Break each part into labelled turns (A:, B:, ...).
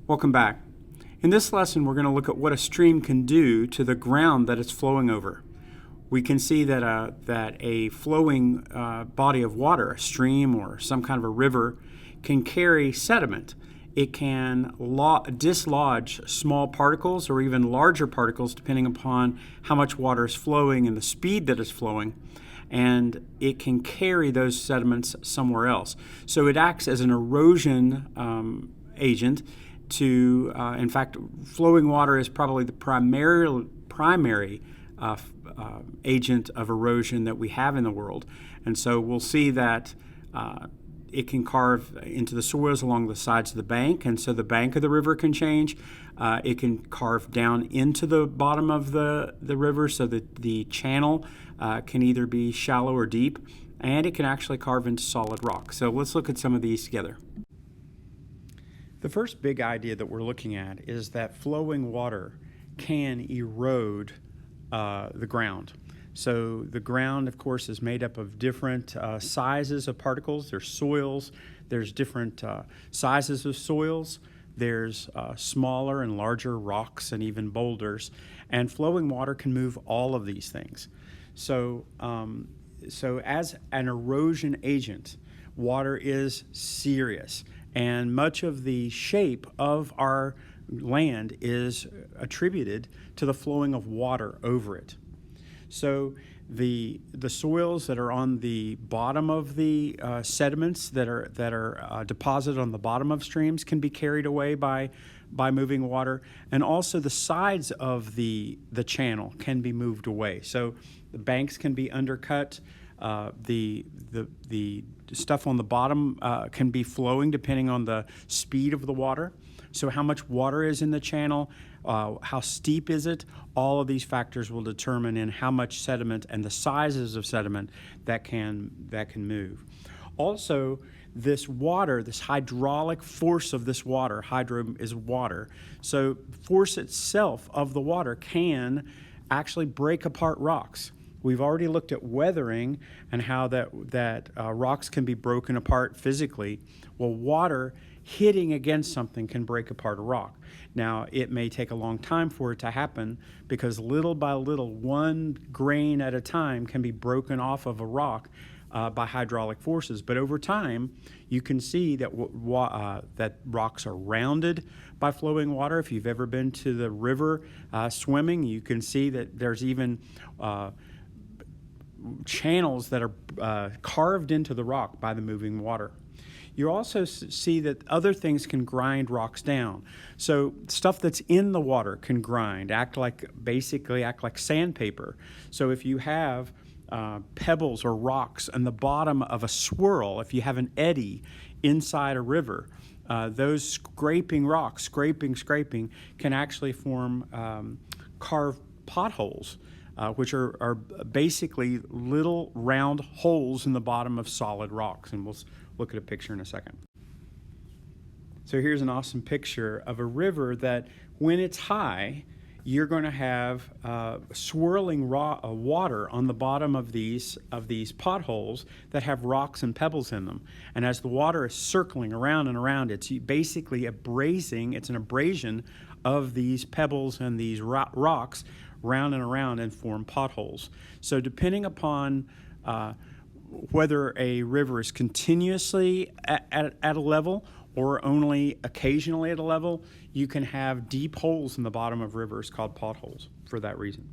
A: Welcome back. In this lesson, we're going to look at what a stream can do to the ground that it's flowing over. We can see that a flowing body of water, a stream or some kind of a river, can carry sediment. It can dislodge small particles or even larger particles depending upon how much water is flowing and the speed that it's flowing, and it can carry those sediments somewhere else. So it acts as an erosion agent to, in fact, flowing water is probably the primary agent of erosion that we have in the world. And so we'll see that it can carve into the soils along the sides of the bank, and so the bank of the river can change. It can carve down into the bottom of the river so that the channel can either be shallow or deep, and it can actually carve into solid rock. So let's look at some of these together. The first big idea that we're looking at is that flowing water can erode the ground. So the ground, of course, is made up of different sizes of particles. There's soils, there's different sizes of soils, there's smaller and larger rocks and even boulders, and flowing water can move all of these things. So as an erosion agent, water is serious, and much of the shape of our land is attributed to the flowing of water over it. So the soils that are on the bottom of the sediments that are deposited on the bottom of streams can be carried away by moving water, and also the sides of the channel can be moved away. So the banks can be undercut. The stuff on the bottom can be flowing depending on the speed of the water. So how much water is in the channel, how steep is it, all of these factors will determine in how much sediment and the sizes of sediment that can move. Also, this water, this hydraulic force of this water, hydro is water, so force itself of the water can actually break apart rocks. We've already looked at weathering and how that rocks can be broken apart physically. Well, water hitting against something can break apart a rock. Now, it may take a long time for it to happen because little by little, one grain at a time can be broken off of a rock by hydraulic forces. But over time, you can see that that rocks are rounded by flowing water. If you've ever been to the river swimming, you can see that there's even channels that are carved into the rock by the moving water. You also see that other things can grind rocks down. So stuff that's in the water can grind, basically act like sandpaper. So if you have pebbles or rocks in the bottom of a swirl, if you have an eddy inside a river, those scraping rocks, scraping, can actually form carved potholes, which are basically little round holes in the bottom of solid rocks. And we'll look at a picture in a second. So here's an awesome picture of a river that when it's high, you're going to have swirling water on the bottom of these potholes that have rocks and pebbles in them. And as the water is circling around and around, it's basically it's an abrasion of these pebbles and these rocks round and around and form potholes. So depending upon whether a river is continuously at a level or only occasionally at a level, you can have deep holes in the bottom of rivers called potholes for that reason.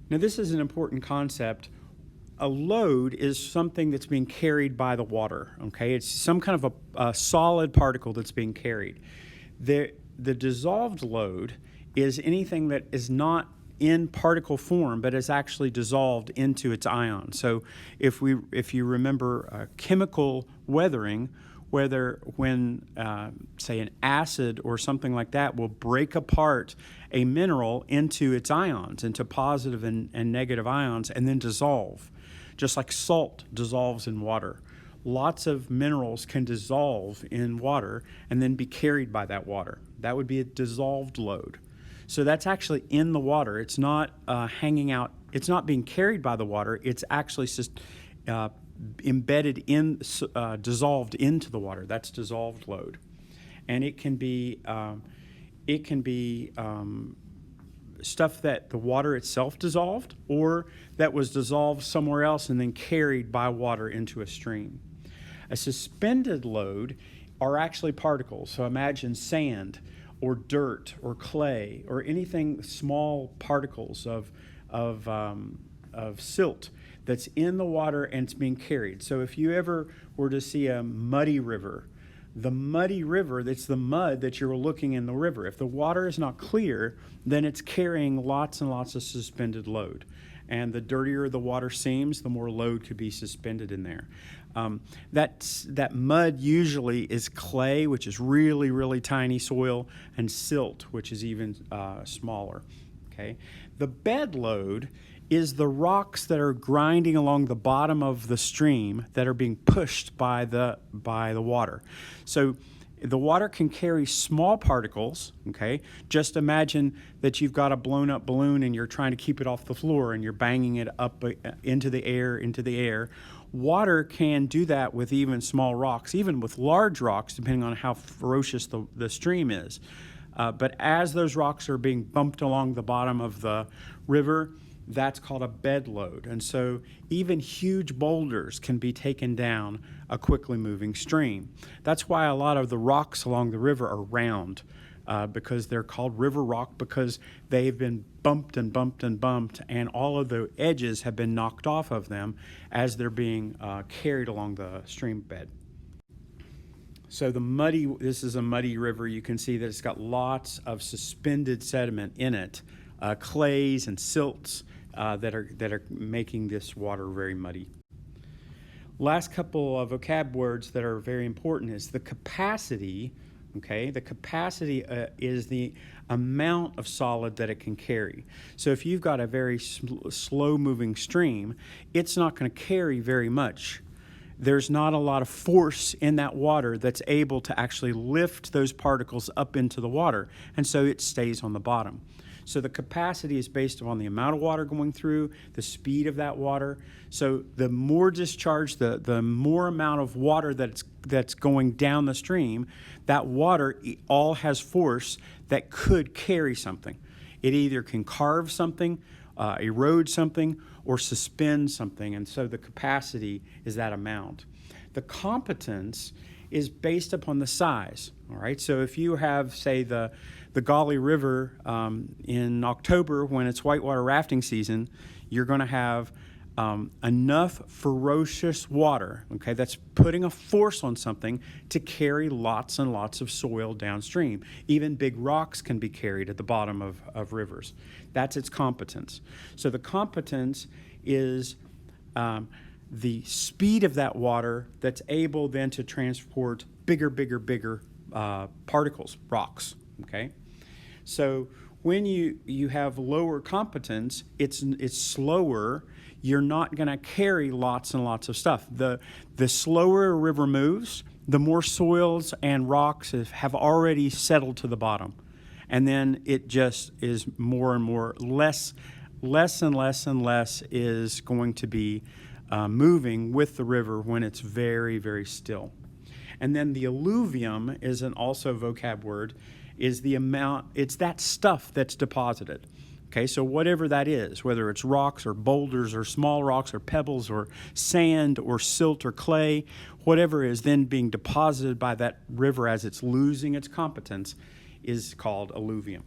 A: Now, this is an important concept. A load is something that's being carried by the water, okay? It's some kind of a solid particle that's being carried. The dissolved load is anything that is not in particle form, but is actually dissolved into its ion. So if you remember chemical weathering, when say an acid or something like that will break apart a mineral into its ions, into positive and negative ions, and then dissolve, just like salt dissolves in water. Lots of minerals can dissolve in water and then be carried by that water. That would be a dissolved load. So that's actually in the water. It's not hanging out. It's not being carried by the water. It's actually just embedded in, dissolved into the water. That's dissolved load. and it can be stuff that the water itself dissolved, or that was dissolved somewhere else and then carried by water into a stream. A suspended load are actually particles. So imagine sand or dirt or clay or anything, small particles of silt that's in the water and it's being carried. So if you ever were to see a muddy river, the muddy river, that's the mud that you're looking in the river. If the water is not clear, then it's carrying lots and lots of suspended load. And the dirtier the water seems, the more load could be suspended in there. That mud usually is clay, which is really, really tiny soil, and silt, which is even smaller. Okay? The bed load is the rocks that are grinding along the bottom of the stream that are being pushed by the water. So the water can carry small particles, okay? Just imagine that you've got a blown up balloon and you're trying to keep it off the floor and you're banging it up into the air. Water can do that with even small rocks, even with large rocks, depending on how ferocious the stream is. But as those rocks are being bumped along the bottom of the river, that's called a bed load. And so even huge boulders can be taken down a quickly moving stream. That's why a lot of the rocks along the river are round, because they're called river rock, because they've been bumped and bumped and bumped, and all of the edges have been knocked off of them as they're being carried along the stream bed. So this is a muddy river. You can see that it's got lots of suspended sediment in it, clays and silts that are making this water very muddy. Last couple of vocab words that are very important is the capacity. Okay, the capacity is the amount of solid that it can carry. So if you've got a very slow-moving stream, it's not going to carry very much. There's not a lot of force in that water that's able to actually lift those particles up into the water, and so it stays on the bottom. So the capacity is based upon the amount of water going through, the speed of that water. So the more discharge, the more amount of water that's going down the stream, that water all has force that could carry something. It either can carve something, erode something, or suspend something, and so the capacity is that amount. The competence is based upon the size, all right? So if you have, say, the Gauley River in October when it's whitewater rafting season, you're going to have enough ferocious water, okay, that's putting a force on something to carry lots and lots of soil downstream. Even big rocks can be carried at the bottom of rivers. That's its competence. So the competence is the speed of that water that's able then to transport bigger particles, rocks, okay? So when you have lower competence, it's slower. You're not going to carry lots and lots of stuff. The slower a river moves, the more soils and rocks have already settled to the bottom. And then it just is more and more, less and less is going to be moving with the river when it's very, very still. And then the alluvium is also a vocab word, is the amount, it's that stuff that's deposited. Okay, so whatever that is, whether it's rocks or boulders or small rocks or pebbles or sand or silt or clay, whatever is then being deposited by that river as it's losing its competence is called alluvium.